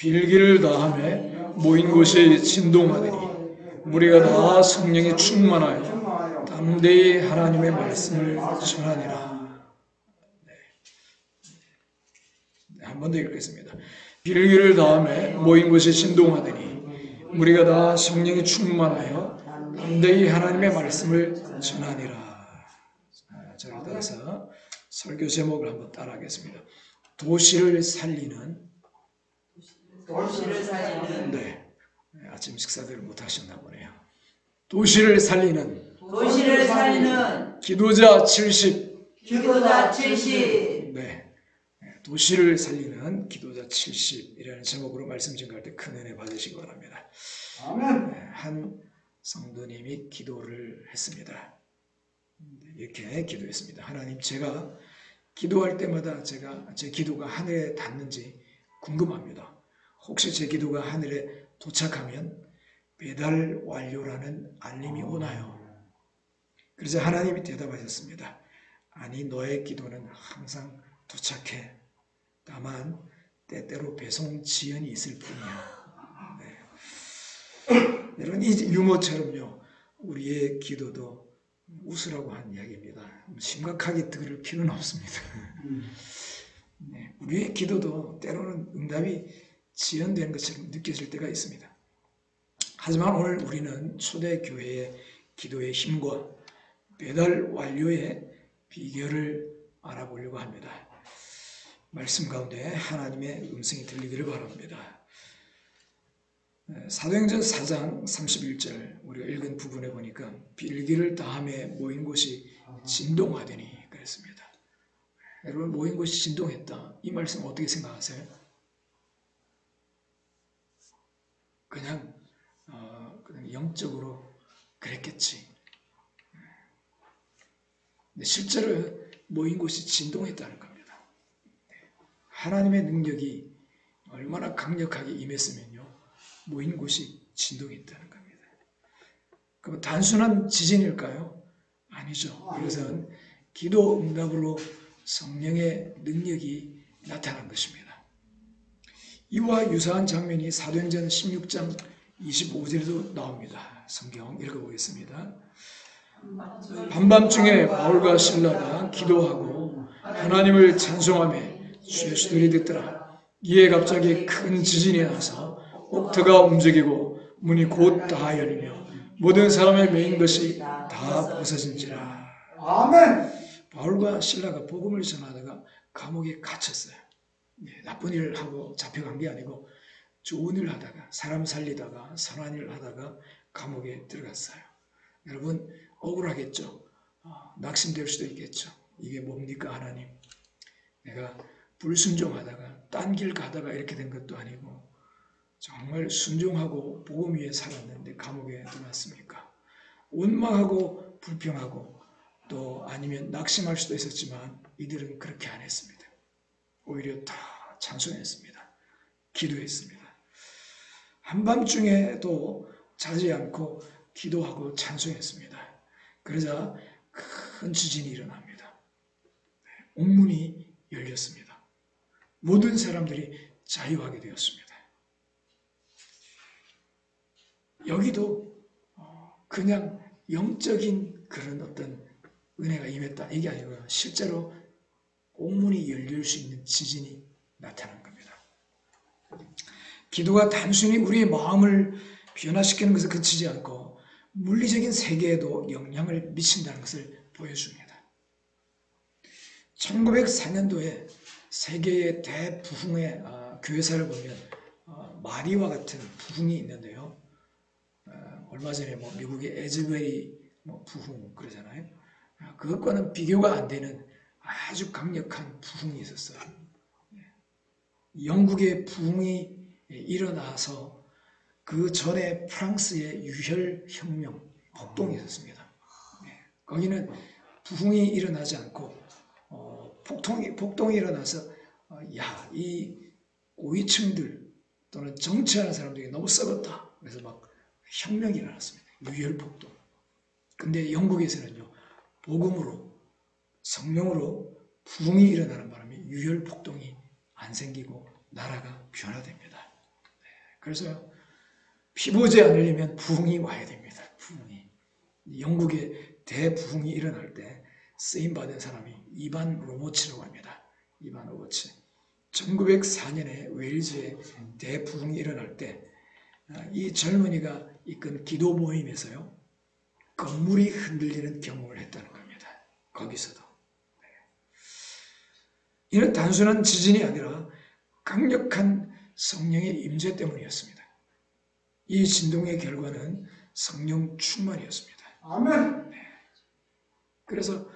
빌기를 다하며 모인 곳이 진동하더니 무리가 다 성령이 충만하여 담대히 하나님의 말씀을 전하니라. 한 번 더 읽겠습니다. 빌기를 다하며 모인 곳이 진동하더니 무리가 다 성령이 충만하여 담대히 하나님의 말씀을 전하니라. 저를 따라서 설교 제목을 한번 따라하겠습니다. 도시를 살리는 네, 아침 식사들을 못 하셨나 보네요. 도시를 살리는 기도자 70 네, 도시를 살리는 기도자 70이라는 제목으로 말씀 증거할 때 큰 은혜 받으시기 바랍니다. 아멘. 한 성도님이 기도를 했습니다. 이렇게 기도했습니다. 하나님, 제가 기도할 때마다 제 기도가 하늘에 닿는지 궁금합니다. 혹시 제 기도가 하늘에 도착하면 배달 완료라는 알림이 오나요? 그래서 하나님이 대답하셨습니다. 아니, 너의 기도는 항상 도착해. 다만 때때로 배송 지연이 있을 뿐이야. 네. 여러분, 이 유머처럼요, 우리의 기도도 웃으라고 한 이야기입니다. 심각하게 들을 필요는 없습니다. 네, 우리의 기도도 때로는 응답이 지연되는 것처럼 느껴질 때가 있습니다. 하지만 오늘 우리는 초대교회의 기도의 힘과 배달 완료의 비결을 알아보려고 합니다. 말씀 가운데 하나님의 음성이 들리기를 바랍니다. 사도행전 4장 31절 우리가 읽은 부분에 보니까 빌기를 다하며 모인 곳이 진동하더니 그랬습니다. 여러분, 모인 곳이 진동했다. 이 말씀 어떻게 생각하세요? 그냥 영적으로 그랬겠지. 근데 실제로 모인 곳이 진동했다는 겁니다. 하나님의 능력이 얼마나 강력하게 임했으면요, 모인 곳이 진동했다는 겁니다. 그럼 단순한 지진일까요? 아니죠. 이것은 기도 응답으로 성령의 능력이 나타난 것입니다. 이와 유사한 장면이 사도행전 16장 25절에도 나옵니다. 성경 읽어보겠습니다. 밤밤중에 바울과 실라가 기도하고 하나님을 찬송하며 주의 수들이 듣더라. 이에 갑자기 큰 지진이 나서 옥터가 움직이고 문이 곧 다 열리며 모든 사람의 메인 것이 다 부서진지라. 아멘. 바울과 실라가 복음을 전하다가 감옥에 갇혔어요. 나쁜 일을 하고 잡혀간 게 아니고 좋은 일을 하다가, 사람 살리다가, 선한 일을 하다가 감옥에 들어갔어요. 여러분, 억울하겠죠? 낙심될 수도 있겠죠? 이게 뭡니까, 하나님? 내가 불순종하다가 딴 길 가다가 이렇게 된 것도 아니고 정말 순종하고 복음 위에 살았는데 감옥에 들어갔습니까? 원망하고 불평하고 또 아니면 낙심할 수도 있었지만 이들은 그렇게 안 했습니다. 오히려 다 찬송했습니다. 기도했습니다. 한밤중에도 자지 않고 기도하고 찬송했습니다. 그러자 큰 지진이 일어납니다. 옥문이 열렸습니다. 모든 사람들이 자유하게 되었습니다. 여기도 그냥 영적인 그런 어떤 은혜가 임했다 이게 아니고요. 실제로 옥문이 열릴 수 있는 지진이 나타난 겁니다. 기도가 단순히 우리의 마음을 변화시키는 것에 그치지 않고 물리적인 세계에도 영향을 미친다는 것을 보여줍니다. 1904년도에 세계의 대부흥의 교회사를 보면 마리와 같은 부흥이 있는데요. 얼마 전에 미국의 에즈베리 부흥 그러잖아요. 그것과는 비교가 안 되는 아주 강력한 부흥이 있었어요. 영국의 부흥이 일어나서 그 전에 프랑스의 유혈혁명, 폭동이 있었습니다. 거기는 부흥이 일어나지 않고 폭동이 일어나서 이 고위층들 또는 정치하는 사람들이 너무 썩었다. 그래서 막 혁명이 일어났습니다. 유혈폭동. 근데 영국에서는요, 복음으로 성령으로 부흥이 일어나는 바람에 유혈폭동이 안 생기고 나라가 변화됩니다. 그래서 피보지 않으려면 부흥이 와야 됩니다. 부흥이. 영국에 대부흥이 일어날 때 쓰임받은 사람이 이반 로버츠라고 합니다. 이반 로버츠. 1904년에 웨일즈에 대부흥이 일어날 때 이 젊은이가 이끈 기도 모임에서요, 건물이 흔들리는 경험을 했다는 겁니다. 거기서도. 이는 단순한 지진이 아니라 강력한 성령의 임재 때문이었습니다. 이 진동의 결과는 성령 충만이었습니다. 아멘. 그래서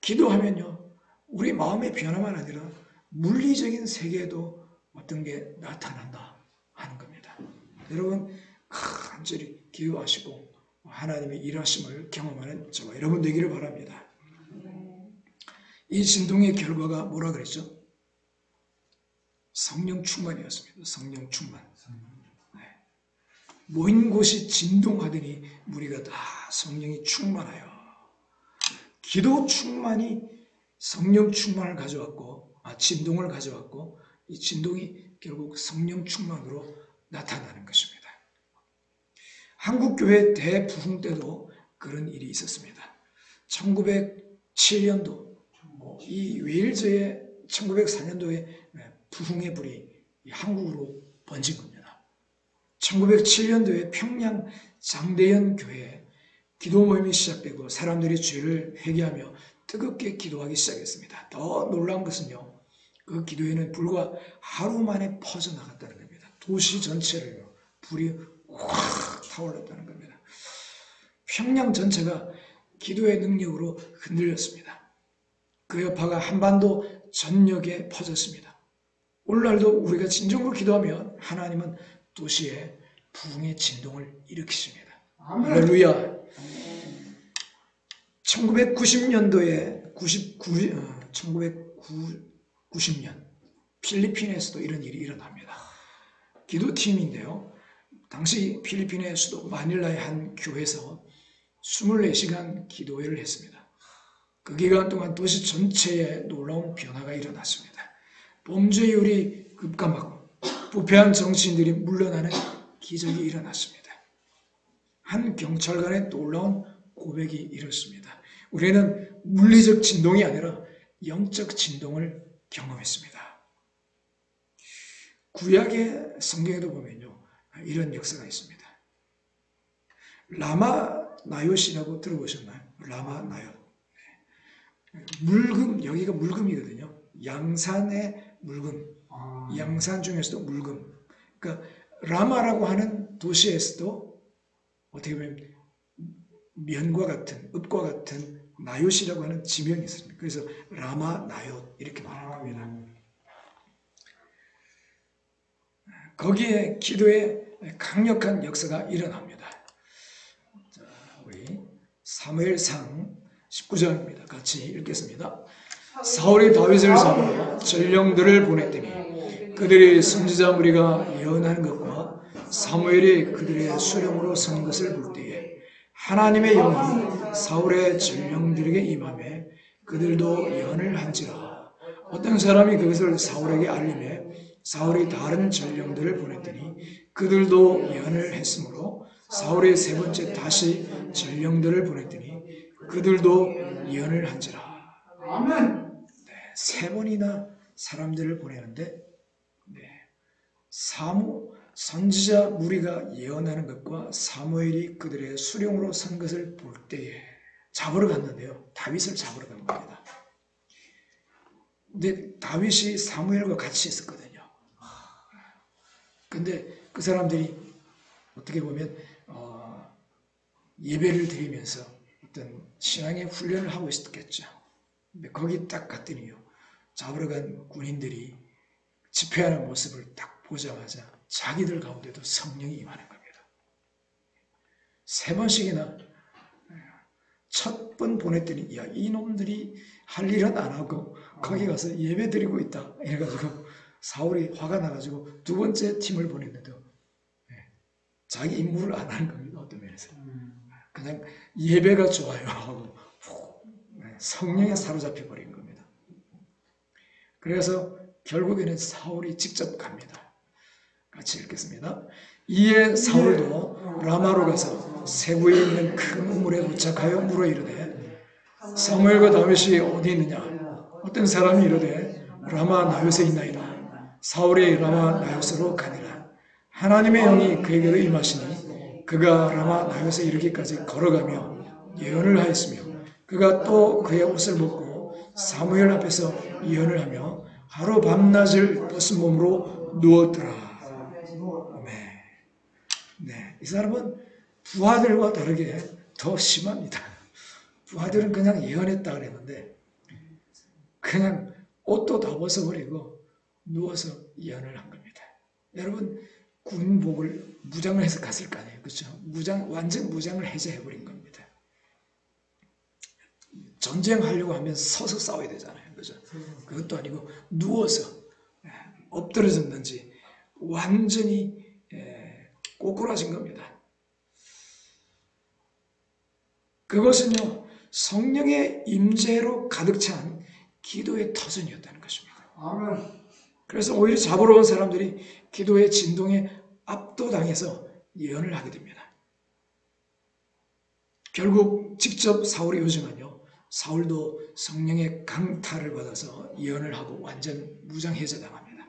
기도하면요, 우리 마음의 변화만 아니라 물리적인 세계에도 어떤 게 나타난다 하는 겁니다. 여러분 간절히 기도하시고 하나님의 일하심을 경험하는 저와 여러분 되기를 바랍니다. 이 진동의 결과가 뭐라 그랬죠? 성령 충만이었습니다. 성령 충만. 모인 곳이 진동하더니 무리가 다 성령이 충만하여. 기도 충만이 성령 충만을 가져왔고, 진동을 가져왔고, 이 진동이 결국 성령 충만으로 나타나는 것입니다. 한국교회 대부흥 때도 그런 일이 있었습니다. 1907년도 이 웨일즈의 1904년도에 부흥의 불이 한국으로 번진 겁니다. 1907년도에 평양 장대현 교회에 기도 모임이 시작되고 사람들이 죄를 회개하며 뜨겁게 기도하기 시작했습니다. 더 놀라운 것은요, 그 기도회는 불과 하루 만에 퍼져나갔다는 겁니다. 도시 전체를 불이 확 타올랐다는 겁니다. 평양 전체가 기도의 능력으로 흔들렸습니다. 그 여파가 한반도 전역에 퍼졌습니다. 오늘날도 우리가 진정으로 기도하면 하나님은 도시에 부흥의 진동을 일으키십니다. 할렐루야. 1990년도에 1990년 필리핀에서도 이런 일이 일어납니다. 기도팀인데요. 당시 필리핀의 수도 마닐라의 한 교회에서 24시간 기도회를 했습니다. 그 기간 동안 도시 전체에 놀라운 변화가 일어났습니다. 범죄율이 급감하고 부패한 정치인들이 물러나는 기적이 일어났습니다. 한 경찰관의 놀라운 고백이 이렇습니다. 우리는 물리적 진동이 아니라 영적 진동을 경험했습니다. 구약의 성경에도 보면요, 이런 역사가 있습니다. 라마 나요시라고 들어보셨나요? 라마 나요. 물금, 여기가 물금이거든요. 양산의 물금. 양산 중에서도 물금. 그러니까 라마라고 하는 도시에서도 어떻게 보면 면과 같은, 읍과 같은 나요시라고 하는 지명이 있습니다. 그래서 라마 나요 이렇게 말하는 겁니다. 거기에 기도에 강력한 역사가 일어납니다. 자, 우리 사무엘상 19장입니다. 같이 읽겠습니다. 사울이 다윗을 잡아 전령들을 보냈더니 그들이 선지자 무리가 예언하는 것과 사무엘이 그들의 수령으로 선 것을 볼 때에 하나님의 영이 사울의 전령들에게 임하매 그들도 예언을 한지라. 어떤 사람이 그것을 사울에게 알림해 사울이 다른 전령들을 보냈더니 그들도 예언을 했으므로 사울이 세 번째 다시 전령들을 보냈더니 그들도 예언을 한지라. 아멘. 세 번이나 사람들을 보내는데 선지자 무리가 예언하는 것과 사무엘이 그들의 수령으로 선 것을 볼 때에 잡으러 갔는데요. 다윗을 잡으러 간 겁니다. 근데 다윗이 사무엘과 같이 있었거든요. 근데 그 사람들이 어떻게 보면 예배를 드리면서 어떤 신앙의 훈련을 하고 있었겠죠. 근데 거기 딱 갔더니요, 잡으러 간 군인들이 집회하는 모습을 딱 보자마자 자기들 가운데도 성령이 임하는 겁니다. 세 번씩이나 첫 번 보냈더니 야, 이놈들이 할 일은 안 하고 거기 가서 예배 드리고 있다 이래가지고 사울이 화가 나가지고 두 번째 팀을 보냈는데도 자기 임무를 안 하는 겁니다. 어떤 면에서 그냥 예배가 좋아요 하고 성령에 사로잡혀 버린 겁니다. 그래서 결국에는 사울이 직접 갑니다. 같이 읽겠습니다. 이에 사울도 라마로 가서 세구에 있는 큰 우물에 도착하여 물어 이르되 사무엘과 다윗이 어디 있느냐? 어떤 사람이 이르되 라마 나요스에 있나이다. 사울이 라마 나요스로 가니라. 하나님의 영이 그에게로 임하시니 그가 라마 나요스에 이르기까지 걸어가며 예언을 하였으며 그가 또 그의 옷을 벗고 사무엘 앞에서 예언을 하며 하루 밤낮을 벗은 몸으로 누웠더라. 네, 이 사람은 부하들과 다르게 더 심합니다. 부하들은 그냥 예언했다 그랬는데 그냥 옷도 다 벗어버리고 누워서 예언을 한 겁니다. 여러분 군복을 무장을 해서 갔을 거 아니에요. 그렇죠? 완전 무장을 해제해버린 겁니다. 전쟁하려고 하면 서서 싸워야 되잖아요. 그죠? 그것도 아니고 누워서 엎드러졌는지 완전히 꼬꾸라진 겁니다. 그것은요 성령의 임재로 가득 찬 기도의 터전이었다는 것입니다. 그래서 오히려 잡으러 온 사람들이 기도의 진동에 압도당해서 예언을 하게 됩니다. 결국 직접 사울이 요즘은요 사울도 성령의 강탈을 받아서 예언을 하고 완전 무장해제당합니다.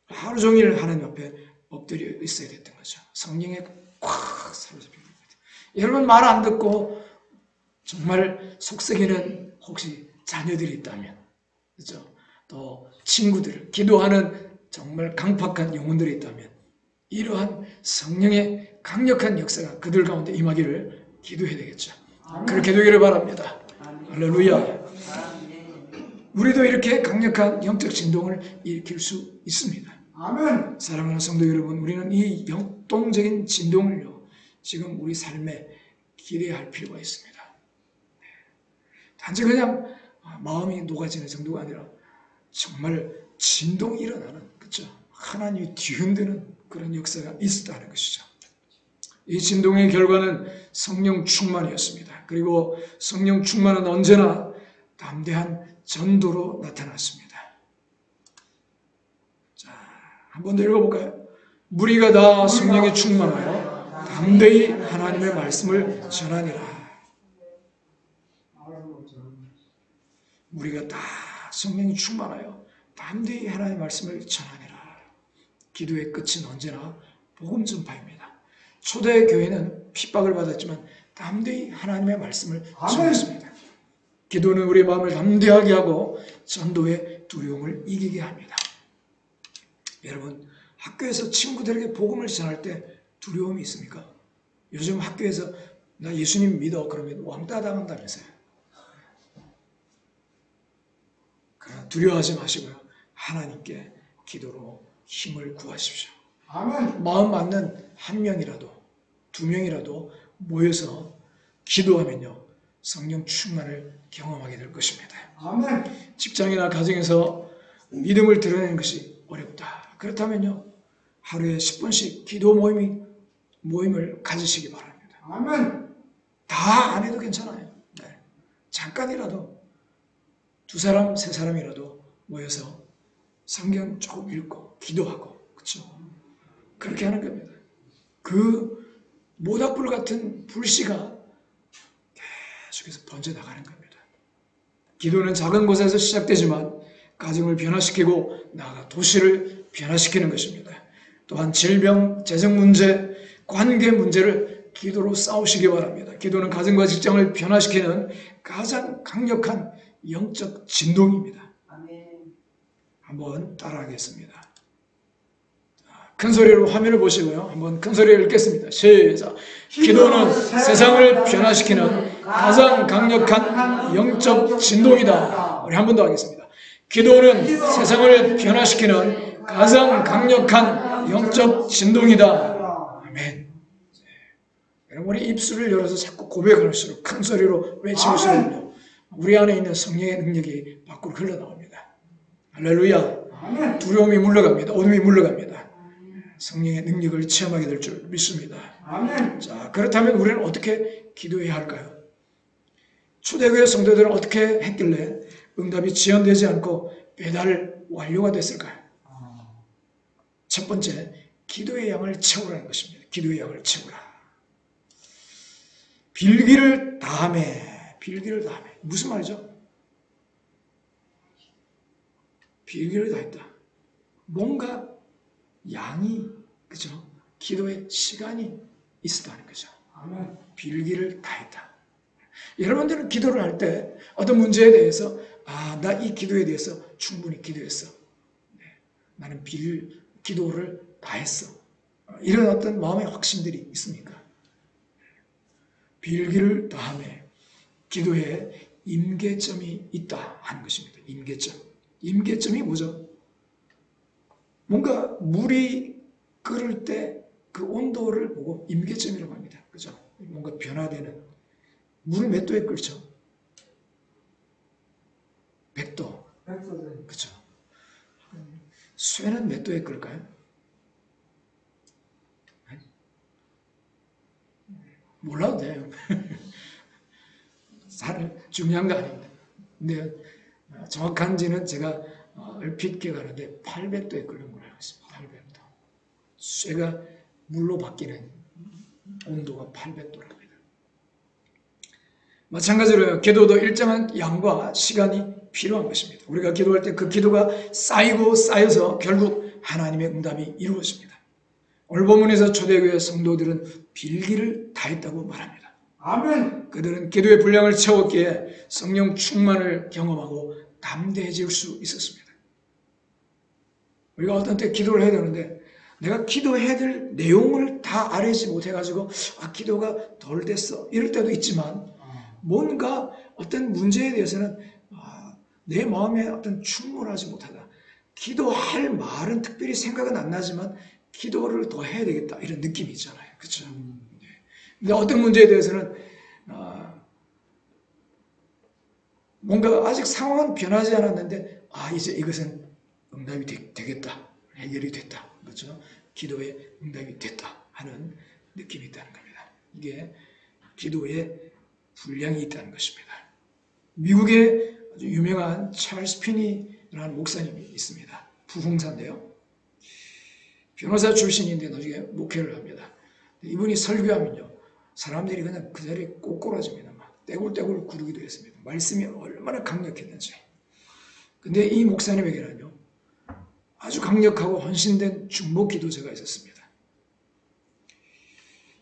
하루 종일 하나님 앞에 엎드려 있어야 됐던 거죠. 성령에 콱 사로잡힌 겁니다. 여러분 말 안 듣고 정말 속썩이는 혹시 자녀들이 있다면, 그렇죠? 또 친구들, 기도하는 정말 강팍한 영혼들이 있다면 이러한 성령의 강력한 역사가 그들 가운데 임하기를 기도해야 되겠죠. 그렇게 되기를 바랍니다. 할렐루야. 우리도 이렇게 강력한 영적 진동을 일으킬 수 있습니다. 아멘. 사랑하는 성도 여러분, 우리는 이 역동적인 진동을요 지금 우리 삶에 기대할 필요가 있습니다. 단지 그냥 마음이 녹아지는 정도가 아니라 정말 진동이 일어나는, 그렇죠? 하나님이 뒤흔드는 그런 역사가 있었다는 것이죠. 이 진동의 결과는 성령 충만이었습니다. 그리고 성령 충만은 언제나 담대한 전도로 나타났습니다. 자, 한 번 더 읽어볼까요? 무리가 다 성령에 충만하여 담대히 하나님의 말씀을 전하니라. 우리가 다 성령이 충만하여 담대히 하나님의 말씀을 전하니라. 기도의 끝은 언제나 복음 전파입니다. 초대 교회는 핍박을 받았지만 담대히 하나님의 말씀을 전했습니다. 기도는 우리의 마음을 담대하게 하고 전도의 두려움을 이기게 합니다. 여러분, 학교에서 친구들에게 복음을 전할 때 두려움이 있습니까? 요즘 학교에서 나 예수님 믿어 그러면 왕따 당한다면서요. 그러나 두려워하지 마시고요. 하나님께 기도로 힘을 구하십시오. 아멘. 마음 맞는 한 명이라도 두 명이라도 모여서 기도하면요 성령 충만을 경험하게 될 것입니다. 아멘. 직장이나 가정에서 믿음을 드러내는 것이 어렵다. 그렇다면요 하루에 10분씩 기도 모임을 가지시기 바랍니다. 아멘. 다 안 해도 괜찮아요. 네. 잠깐이라도 두 사람, 세 사람이라도 모여서 성경 조금 읽고 기도하고, 그렇죠? 그렇게 하는 겁니다. 그 모닥불 같은 불씨가 계속해서 번져나가는 겁니다. 기도는 작은 곳에서 시작되지만 가정을 변화시키고 나아가 도시를 변화시키는 것입니다. 또한 질병, 재정 문제, 관계 문제를 기도로 싸우시기 바랍니다. 기도는 가정과 직장을 변화시키는 가장 강력한 영적 진동입니다. 한번 따라하겠습니다. 큰 소리로 화면을 보시고요. 한번 큰 소리로 읽겠습니다. 시작. 기도는 세상을 변화시키는 가장 강력한 영적 진동이다. 우리 한 번 더 하겠습니다. 기도는 세상을 변화시키는 가장 강력한 영적 진동이다. 아멘. 여러분, 우리 입술을 열어서 자꾸 고백할수록 큰 소리로 외치실수록요 우리 안에 있는 성령의 능력이 밖으로 흘러나옵니다. 할렐루야. 두려움이 물러갑니다. 어둠이 물러갑니다. 성령의 능력을 체험하게 될 줄 믿습니다. 아멘. 자, 그렇다면 우리는 어떻게 기도해야 할까요? 초대교회 성도들은 어떻게 했길래 응답이 지연되지 않고 배달 완료가 됐을까요? 첫 번째, 기도의 양을 채우라는 것입니다. 기도의 양을 채우라. 빌기를 다하매. 빌기를 다하매. 무슨 말이죠? 빌기를 다했다. 뭔가 양이, 그죠? 기도의 시간이 있었다는 거죠. 아멘. 빌기를 다했다. 여러분들은 기도를 할 때 어떤 문제에 대해서 나 이 기도에 대해서 충분히 기도했어. 나는 기도를 다했어. 이런 어떤 마음의 확신들이 있습니까? 빌기를 다하매 기도에 임계점이 있다 하는 것입니다. 임계점. 임계점이 뭐죠? 뭔가 물이 끓을 때 그 온도를 보고 임계점이라고 합니다. 그죠? 뭔가 변화되는. 물을 몇 도에 끓죠? 100도. 100도. 그죠? 쇠는 몇 도에 끓을까요? 몰라도 돼요. 중요한 거 아닙니다. 근데 정확한지는 제가 얼핏 기억하는데 800도에 끓는 걸로 알고 있습니다. 800도. 쇠가 물로 바뀌는 온도가 800도랍니다. 마찬가지로 기도도 일정한 양과 시간이 필요한 것입니다. 우리가 기도할 때 그 기도가 쌓이고 쌓여서 결국 하나님의 응답이 이루어집니다. 오늘 본문에서 초대교회 성도들은 빌기를 다했다고 말합니다. 아멘. 그들은 기도의 분량을 채웠기에 성령 충만을 경험하고 담대해질 수 있었습니다. 우리가 어떤 때 기도를 해야 되는데 내가 기도해야 될 내용을 다 알지 못해가지고 기도가 덜 됐어 이럴 때도 있지만 뭔가 어떤 문제에 대해서는 내 마음에 어떤 충분하지 못하다. 기도할 말은 특별히 생각은 안 나지만 기도를 더 해야 되겠다 이런 느낌이 있잖아요. 그렇죠? 근데 어떤 문제에 대해서는 뭔가 아직 상황은 변하지 않았는데 이제 이것은 응답이 되겠다. 해결이 됐다. 그렇죠? 기도의 응답이 됐다 하는 느낌이 있다는 겁니다. 이게 기도의 분량이 있다는 것입니다. 미국에 아주 유명한 찰스 피니라는 목사님이 있습니다. 부흥사인데요. 변호사 출신인데 나중에 목회를 합니다. 이분이 설교하면요. 사람들이 그냥 그 자리에 꼬꾸라집니다. 막 떼굴떼굴 구르기도 했습니다. 말씀이 얼마나 강력했는지. 근데 이 목사님에게는요. 아주 강력하고 헌신된 중보 기도자가 있었습니다.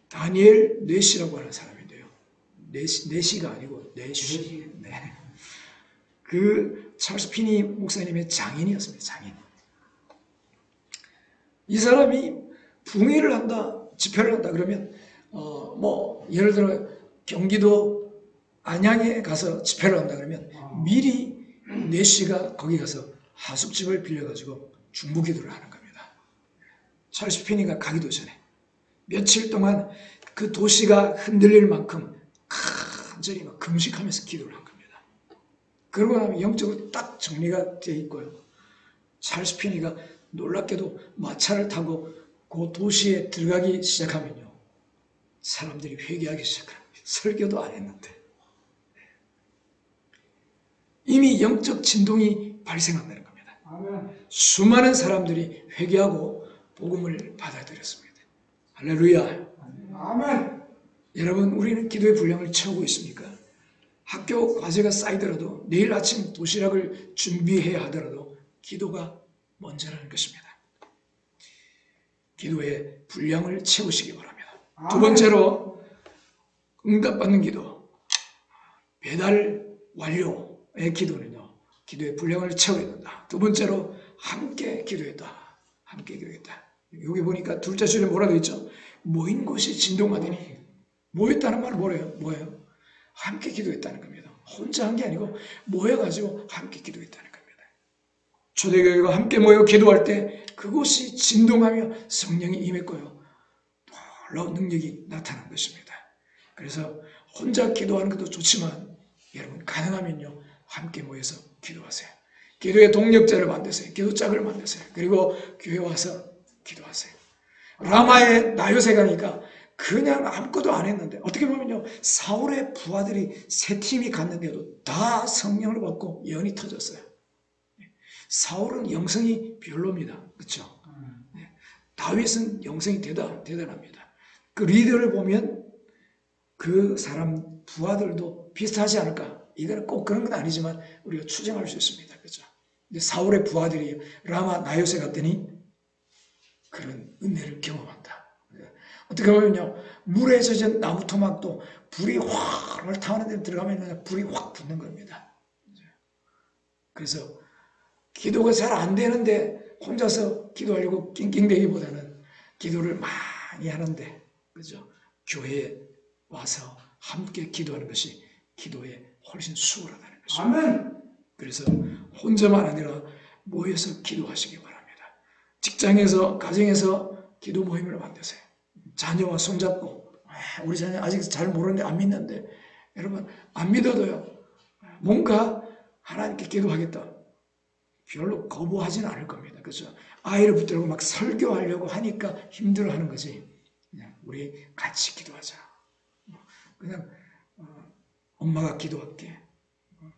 다니엘 뇌시라고 하는 사람인데요. 뇌시가 아니고 뇌시. 네. 그 찰스 피니 목사님의 장인이었습니다. 장인. 이 사람이 붕의를 한다, 집회를 한다 그러면 예를 들어 경기도 안양에 가서 집회를 한다 그러면 미리 뇌시가 거기 가서 하숙집을 빌려가지고 중보기도를 하는 겁니다. 찰스 피니가 가기도 전에 며칠 동안 그 도시가 흔들릴 만큼 간절히 막 금식하면서 기도를 한 겁니다. 그러고 나면 영적으로 딱 정리가 되어 있고요. 찰스 피니가 놀랍게도 마차를 타고 그 도시에 들어가기 시작하면요. 사람들이 회개하기 시작합니다. 설교도 안 했는데. 이미 영적 진동이 발생한다는 겁니다. 아멘. 수많은 사람들이 회개하고 복음을 받아들였습니다. 할렐루야. 아멘. 여러분, 우리는 기도의 분량을 채우고 있습니까? 학교 과제가 쌓이더라도 내일 아침 도시락을 준비해야 하더라도 기도가 먼저라는 것입니다. 기도의 분량을 채우시기 바랍니다. 두 번째로 응답받는 기도, 배달 완료의 기도는요. 기도의 분량을 채워야 된다. 두 번째로 함께 기도했다. 함께 기도했다. 여기 보니까 둘째 줄에 뭐라 되어 있죠? 모인 곳이 진동하더니 모였다는 말은 뭐예요? 함께 기도했다는 겁니다. 혼자 한 게 아니고 모여가지고 함께 기도했다는 겁니다. 초대교회가 함께 모여 기도할 때 그곳이 진동하며 성령이 임했고요. 놀라운 능력이 나타난 것입니다. 그래서 혼자 기도하는 것도 좋지만 여러분 가능하면요. 함께 모여서 기도하세요. 기도의 동력자를 만드세요. 기도짝을 만드세요. 그리고 교회 와서 기도하세요. 라마의 나요새 가니까 그냥 아무것도 안 했는데 어떻게 보면요. 사울의 부하들이 세 팀이 갔는데도 다 성령을 받고 예언이 터졌어요. 사울은 영성이 별로입니다. 그렇죠? 다윗은 영성이 대단합니다. 그 리더를 보면 그 사람 부하들도 비슷하지 않을까? 이거는 꼭 그런 건 아니지만 우리가 추정할 수 있습니다. 그죠? 근데 사울의 부하들이 라마 나요세 갔더니 그런 은혜를 경험한다. 어떻게 보면요, 물에 젖은 나무 토막도 불이 확 타는 데 들어가면 불이 확 붙는 겁니다. 그래서 기도가 잘 안 되는데 혼자서 기도하려고 낑낑대기보다는 기도를 많이 하는데, 그죠? 교회에 와서 함께 기도하는 것이 기도에 훨씬 수월하다는 것입니다. 아멘. 그래서 혼자만 아니라 모여서 기도하시기 바랍니다. 직장에서, 가정에서 기도 모임을 만드세요. 자녀와 손잡고, 우리 자녀 아직 잘 모르는데 안 믿는데, 여러분 안 믿어도요, 뭔가 하나님께 기도하겠다, 별로 거부하지는 않을 겁니다. 그렇죠? 아이를 붙들고 막 설교하려고 하니까 힘들어하는 거지. 그냥 우리 같이 기도하자. 그냥 엄마가 기도할게.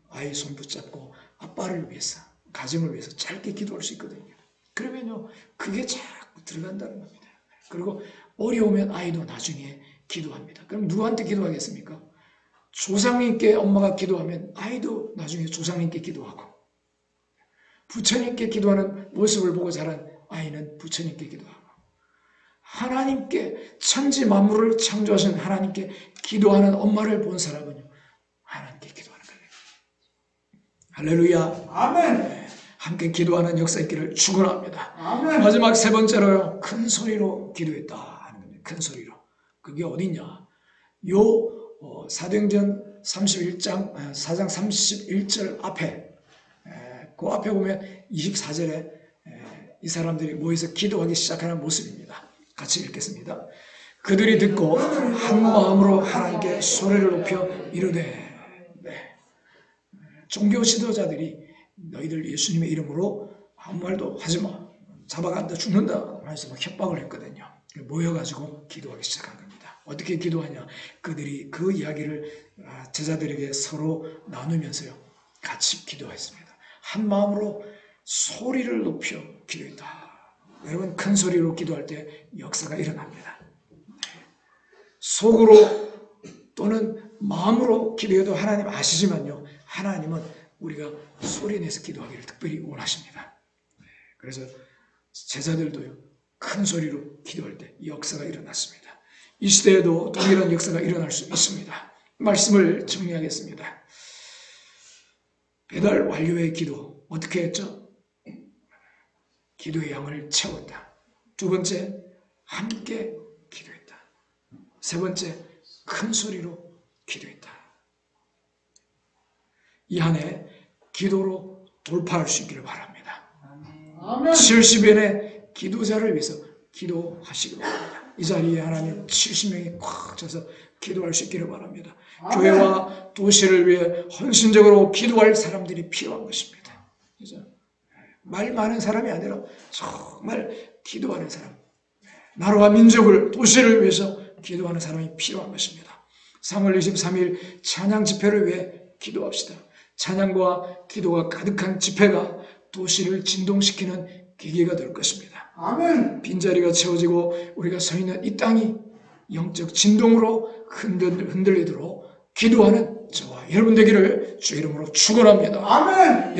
아이 손 붙잡고 아빠를 위해서, 가정을 위해서 짧게 기도할 수 있거든요. 그러면요, 그게 자꾸 들어간다는 겁니다. 그리고 어려우면 아이도 나중에 기도합니다. 그럼 누구한테 기도하겠습니까? 조상님께 엄마가 기도하면 아이도 나중에 조상님께 기도하고, 부처님께 기도하는 모습을 보고 자란 아이는 부처님께 기도하고, 하나님께, 천지 만물을 창조하신 하나님께 기도하는 엄마를 본 사람은요, 하나님께 기도하는 거예요. 할렐루야. 아멘. 함께 기도하는 역사 있기를 축원합니다. 아멘. 마지막 세 번째로요, 큰 소리로 기도했다 하는 겁니다. 큰 소리로. 그게 어디냐? 사도행전 4장 31절 앞에, 그 앞에 보면 24절에 이 사람들이 모여서 기도하기 시작하는 모습입니다. 같이 읽겠습니다. 그들이 듣고 한 마음으로 하나님께 소리를 높여 이르되, 종교 지도자들이 너희들 예수님의 이름으로 아무 말도 하지마, 잡아간다, 죽는다 하면서 막 협박을 했거든요. 모여가지고 기도하기 시작한 겁니다. 어떻게 기도하냐? 그들이 그 이야기를 제자들에게 서로 나누면서요, 같이 기도했습니다. 한 마음으로 소리를 높여 기도했다. 여러분, 큰 소리로 기도할 때 역사가 일어납니다. 속으로 또는 마음으로 기도해도 하나님 아시지만요, 하나님은 우리가 소리내서 기도하기를 특별히 원하십니다. 그래서 제자들도요, 큰 소리로 기도할 때 역사가 일어났습니다. 이 시대에도 동일한 역사가 일어날 수 있습니다. 말씀을 정리하겠습니다. 배달 완료의 기도, 어떻게 했죠? 기도의 양을 채웠다. 두 번째, 함께 기도했다. 세 번째, 큰 소리로 기도했다. 이 한 해 기도로 돌파할 수 있기를 바랍니다. 아멘. 70연의 기도자를 위해서 기도하시기 바랍니다. 이 자리에 하나님 70명이 꽉 차서 기도할 수 있기를 바랍니다. 아멘. 교회와 도시를 위해 헌신적으로 기도할 사람들이 필요한 것입니다. 그죠? 말 많은 사람이 아니라 정말 기도하는 사람, 나라와 민족을, 도시를 위해서 기도하는 사람이 필요한 것입니다. 3월 23일 찬양 집회를 위해 기도합시다. 찬양과 기도가 가득한 집회가 도시를 진동시키는 계기가 될 것입니다. 아멘. 빈자리가 채워지고 우리가 서 있는 이 땅이 영적 진동으로 흔들리도록 기도하는 저와 여러분 되기를 주 이름으로 축원합니다. 아멘.